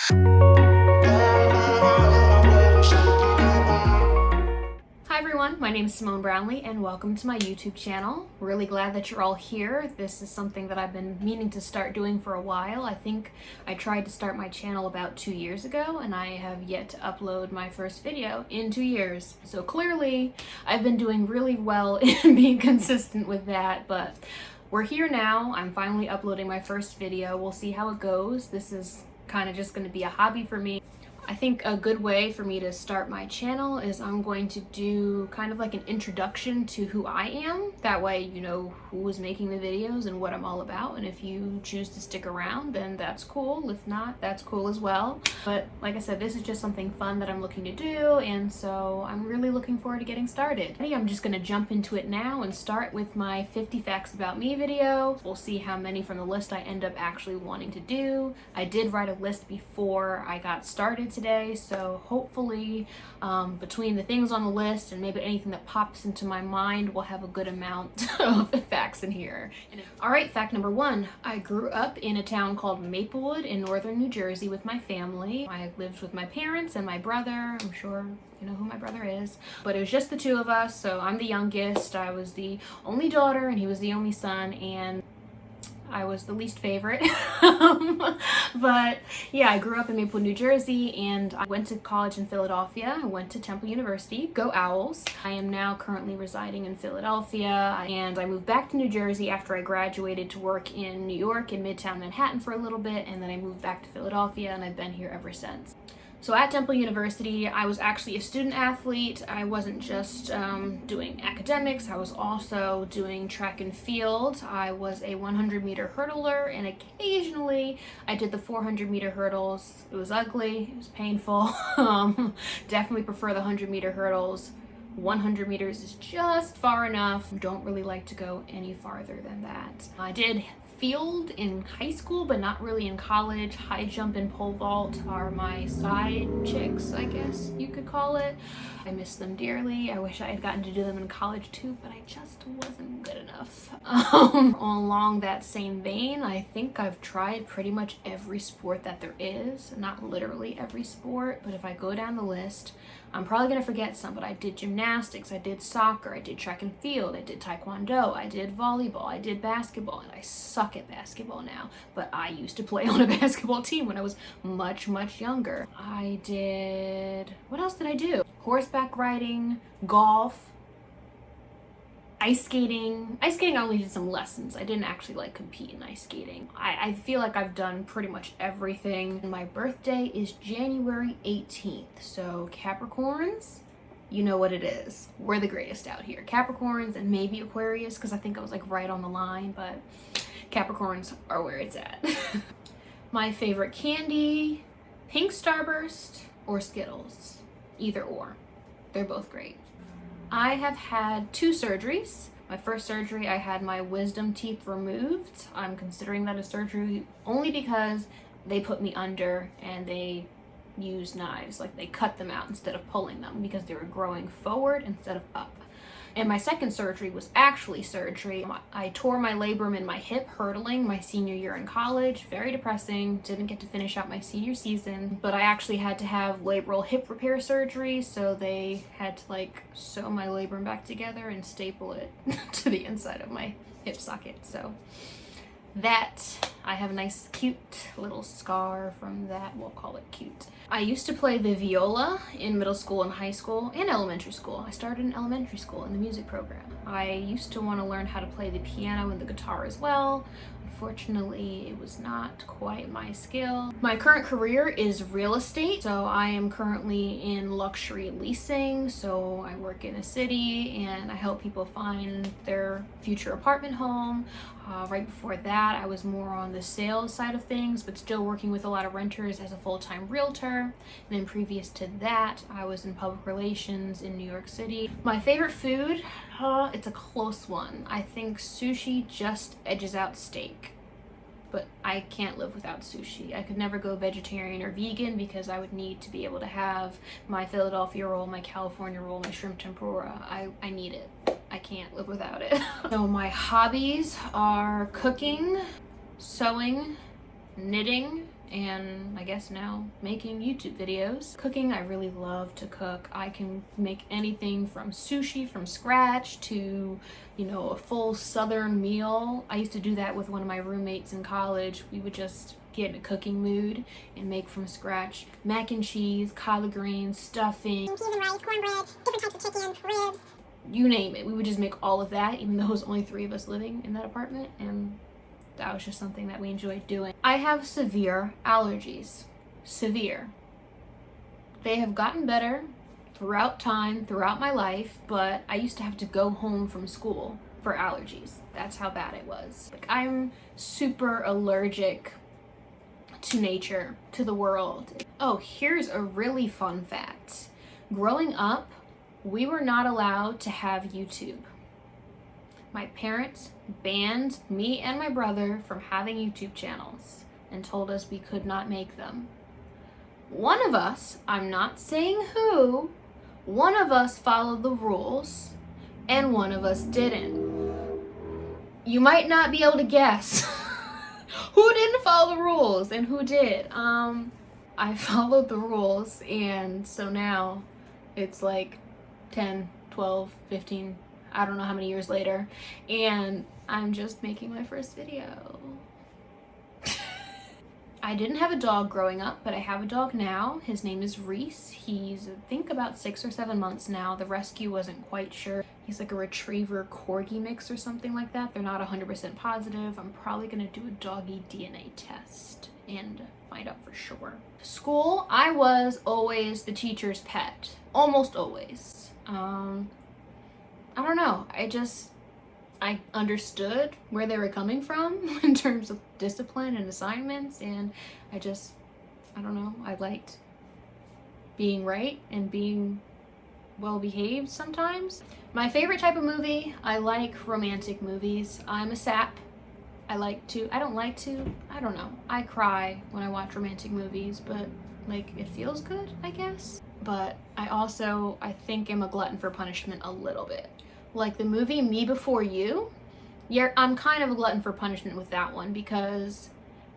Hi everyone, my name is Simone Brownlee and welcome to my YouTube channel. Really glad that you're all here. This is something that I've been meaning to start doing for a while. I think I tried to start my channel about 2 years ago and I have yet to upload my first video in 2 years. So clearly I've been doing really well in being consistent with that, but we're here now. I'm finally uploading my first video. We'll see how it goes. This is kind of just going to be a hobby for me. I think a good way for me to start my channel is I'm going to do kind of like an introduction to who I am. That way you know who is making the videos and what I'm all about, and if you choose to stick around then that's cool. If not, that's cool as well. But like I said, this is just something fun that I'm looking to do, and so I'm really looking forward to getting started. I think I'm just going to jump into it now and start with my 50 facts about me video. We'll see how many from the list I end up actually wanting to do. I did write a list before I got started today, so hopefully between the things on the list and maybe anything that pops into my mind, we'll have a good amount of facts in here. All right, fact number 1. I grew up in a town called Maplewood in northern New Jersey with my family. I lived with my parents and my brother. I'm sure you know who my brother is, but it was just the two of us. So I'm the youngest. I was the only daughter and he was the only son, and I was the least favorite. But yeah, I grew up in Maplewood, New Jersey, and I went to college in Philadelphia. I went to Temple University. Go Owls. I am now currently residing in Philadelphia, and I moved back to New Jersey after I graduated to work in New York in Midtown Manhattan for a little bit, and then I moved back to Philadelphia, and I've been here ever since. So at Temple University, I was actually a student athlete. I wasn't just doing academics, I was also doing track and field. I was a 100-meter hurdler, and occasionally I did the 400-meter hurdles. It was ugly, it was painful. Definitely prefer the 100-meter hurdles. 100 meters is just far enough. Don't really like to go any farther than that. I did field in high school, but not really in college. High jump and pole vault are my side chicks, I guess you could call it. I miss them dearly. I wish I had gotten to do them in college too, but I just wasn't good enough. Along that same vein, I think I've tried pretty much every sport that there is. Not literally every sport, but if I go down the list, I'm probably gonna forget some, but I did gymnastics, I did soccer, I did track and field, I did taekwondo, I did volleyball, I did basketball, and I suck at basketball now, but I used to play on a basketball team when I was much, much younger. What else did I do? Horseback riding, golf, ice skating. Ice skating, I only did some lessons. I didn't actually like compete in ice skating. I feel like I've done pretty much everything. My birthday is January 18th, so Capricorns, you know what it is. We're the greatest out here. Capricorns and maybe Aquarius, because I think I was like right on the line, but Capricorns are where it's at. My favorite candy, Pink Starburst or Skittles. Either or. They're both great. I have had 2 surgeries. My first surgery, I had my wisdom teeth removed. I'm considering that a surgery only because they put me under and they used knives. Like they cut them out instead of pulling them because they were growing forward instead of up. And my second surgery was actually surgery. I tore my labrum in my hip hurdling my senior year in college. Very depressing. Didn't get to finish out my senior season, but I actually had to have labral hip repair surgery, so they had to like sew my labrum back together and staple it to the inside of my hip socket. So that, I have a nice cute little scar from that. We'll call it cute. I used to play the viola in middle school and high school and elementary school. I started in elementary school in the music program. I used to want to learn how to play the piano and the guitar as well. Unfortunately, it was not quite my skill. My current career is real estate. So I am currently in luxury leasing. So I work in a city and I help people find their future apartment home. Right before that, I was more on the sales side of things, but still working with a lot of renters as a full-time realtor. And then previous to that, I was in public relations in New York City. My favorite food, it's a close one. I think sushi just edges out steak, but I can't live without sushi. I could never go vegetarian or vegan because I would need to be able to have my Philadelphia roll, my California roll, my shrimp tempura. I need it. I can't live without it. So my hobbies are cooking, sewing, knitting, and I guess now making YouTube videos. Cooking, I really love to cook. I can make anything from sushi from scratch to, you know, a full southern meal. I used to do that with one of my roommates in college. We would just get in a cooking mood and make from scratch mac and cheese, collard greens, stuffing, peas and rice, cornbread, different types of chicken, ribs. You name it. We would just make all of that, even though it was only 3 of us living in that apartment, and that was just something that we enjoyed doing. I have severe allergies. Severe. They have gotten better throughout time, throughout my life, but I used to have to go home from school for allergies. That's how bad it was. Like, I'm super allergic to nature, to the world. Oh, here's a really fun fact. Growing up, we were not allowed to have YouTube. My parents banned me and my brother from having YouTube channels and told us we could not make them. One of us, I'm not saying who, one of us followed the rules and one of us didn't. You might not be able to guess who didn't follow the rules and who did. I followed the rules, and so now it's like 10, 12, 15, I don't know how many years later, and I'm just making my first video. I didn't have a dog growing up, but I have a dog now. His name is Reese. He's, I think, about 6 or 7 months now. The rescue wasn't quite sure. He's like a retriever corgi mix or something like that. They're not 100% positive. I'm probably gonna do a doggy DNA test and find out for sure. School, I was always the teacher's pet. Almost always. I don't know. I understood where they were coming from in terms of discipline and assignments, and I don't know, I liked being right and being well behaved sometimes. My favorite type of movie, I like romantic movies. I'm a sap. I don't know. I cry when I watch romantic movies, but like, it feels good, I guess. But I think I'm a glutton for punishment a little bit. Like the movie Me Before You, I'm kind of a glutton for punishment with that one because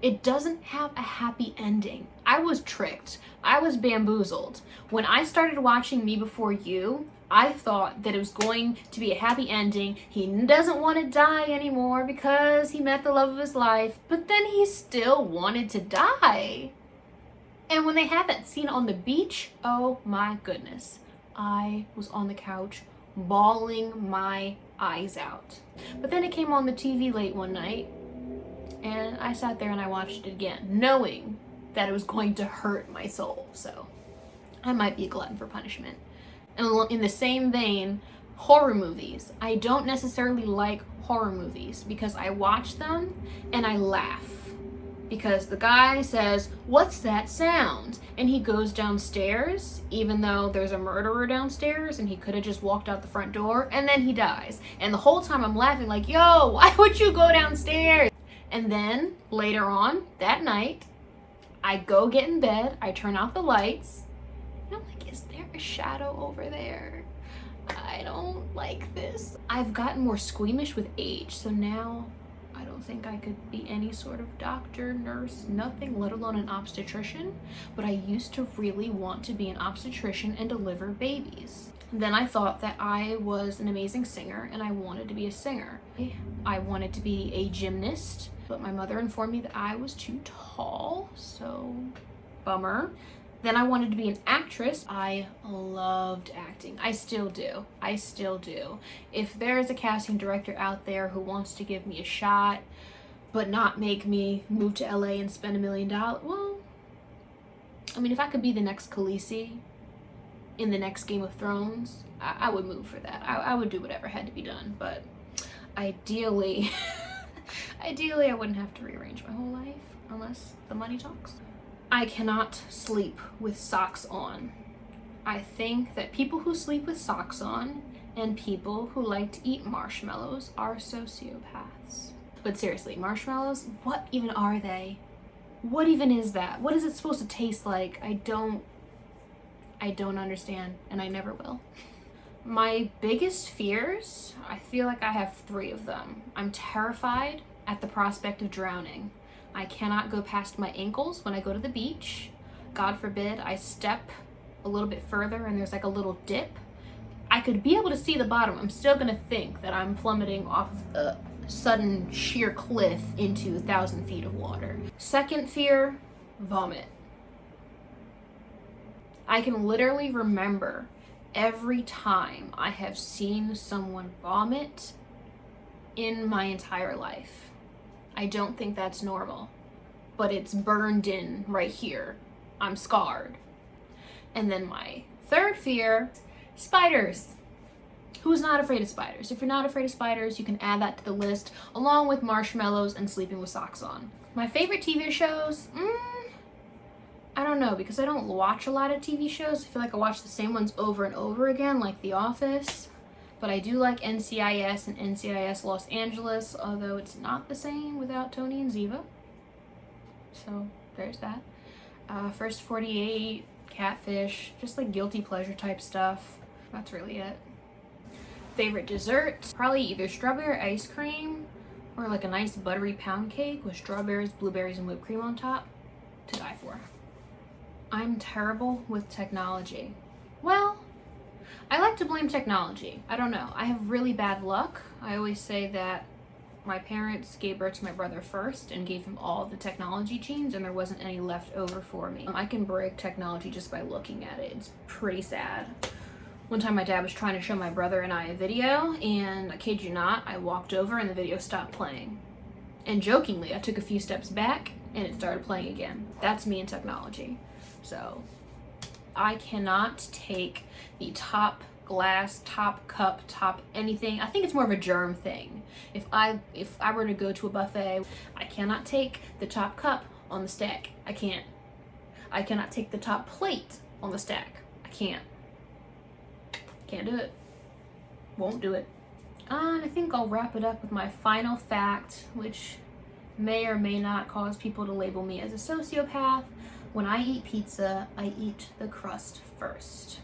it doesn't have a happy ending. I was tricked. I was bamboozled. When I started watching Me Before You, I thought that it was going to be a happy ending. He doesn't want to die anymore because he met the love of his life, but then he still wanted to die. And when they had that scene on the beach, oh my goodness. I was on the couch bawling my eyes out. But then it came on the TV late one night, and I sat there and I watched it again, knowing that it was going to hurt my soul. So I might be a glutton for punishment. And in the same vein, horror movies. I don't necessarily like horror movies because I watch them and I laugh. Because the guy says, "What's that sound?" And he goes downstairs, even though there's a murderer downstairs and he could have just walked out the front door, and then he dies. And the whole time I'm laughing like, yo, why would you go downstairs? And then later on that night, I go get in bed, I turn out the lights, and I'm like, is there a shadow over there? I don't like this. I've gotten more squeamish with age, so now I don't think I could be any sort of doctor, nurse, nothing, let alone an obstetrician. But I used to really want to be an obstetrician and deliver babies. Then I thought that I was an amazing singer and I wanted to be a singer. I wanted to be a gymnast, but my mother informed me that I was too tall, so bummer. Then I wanted to be an actress. I loved acting. I still do. If there's a casting director out there who wants to give me a shot, but not make me move to LA and spend $1 million, well, I mean, if I could be the next Khaleesi in the next Game of Thrones, I would move for that. I would do whatever had to be done, but ideally, I wouldn't have to rearrange my whole life unless the money talks. I cannot sleep with socks on. I think that people who sleep with socks on and people who like to eat marshmallows are sociopaths. But seriously, marshmallows, what even are they? What even is that? What is it supposed to taste like? I don't understand, and I never will. My biggest fears, I feel like I have 3 of them. I'm terrified at the prospect of drowning. I cannot go past my ankles when I go to the beach. God forbid I step a little bit further and there's like a little dip. I could be able to see the bottom. I'm still gonna think that I'm plummeting off of a sudden sheer cliff into 1,000 feet of water. Second fear, vomit. I can literally remember every time I have seen someone vomit in my entire life. I don't think that's normal, but it's burned in right here. I'm scarred. And then my third fear, spiders. Who's not afraid of spiders? If you're not afraid of spiders, you can add that to the list, along with marshmallows and sleeping with socks on. My favorite TV shows, I don't know, because I don't watch a lot of TV shows. I feel like I watch the same ones over and over again, like The Office. But I do like NCIS and NCIS Los Angeles, although it's not the same without Tony and Ziva. So there's that. First 48, Catfish, just like guilty pleasure type stuff. That's really it. Favorite dessert, probably either strawberry ice cream or like a nice buttery pound cake with strawberries, blueberries, and whipped cream on top. To die for. I'm terrible with technology. Well, I like to blame technology. I don't know. I have really bad luck. I always say that my parents gave birth to my brother first and gave him all the technology genes, and there wasn't any left over for me. I can break technology just by looking at it. It's pretty sad. One time my dad was trying to show my brother and I a video, and I kid you not, I walked over and the video stopped playing. And jokingly, I took a few steps back and it started playing again. That's me and technology. So I cannot take the top glass, top cup, top anything. I think it's more of a germ thing. If I were to go to a buffet, I cannot take the top cup on the stack. I can't. I cannot take the top plate on the stack. I can't. Can't do it. Won't do it. And I think I'll wrap it up with my final fact, which may or may not cause people to label me as a sociopath. When I eat pizza, I eat the crust first.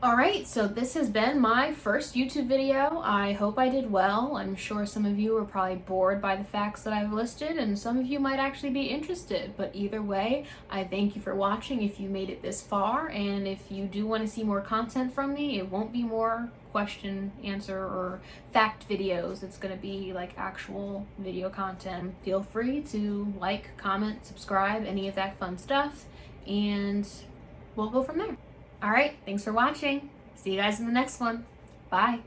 Alright, so this has been my first YouTube video. I hope I did well. I'm sure some of you are probably bored by the facts that I've listed, and some of you might actually be interested. But either way, I thank you for watching if you made it this far, and if you do want to see more content from me, it won't be more question, answer, or fact videos. It's going to be like actual video content. Feel free to like, comment, subscribe, any of that fun stuff, and we'll go from there. Alright, thanks for watching. See you guys in the next one. Bye.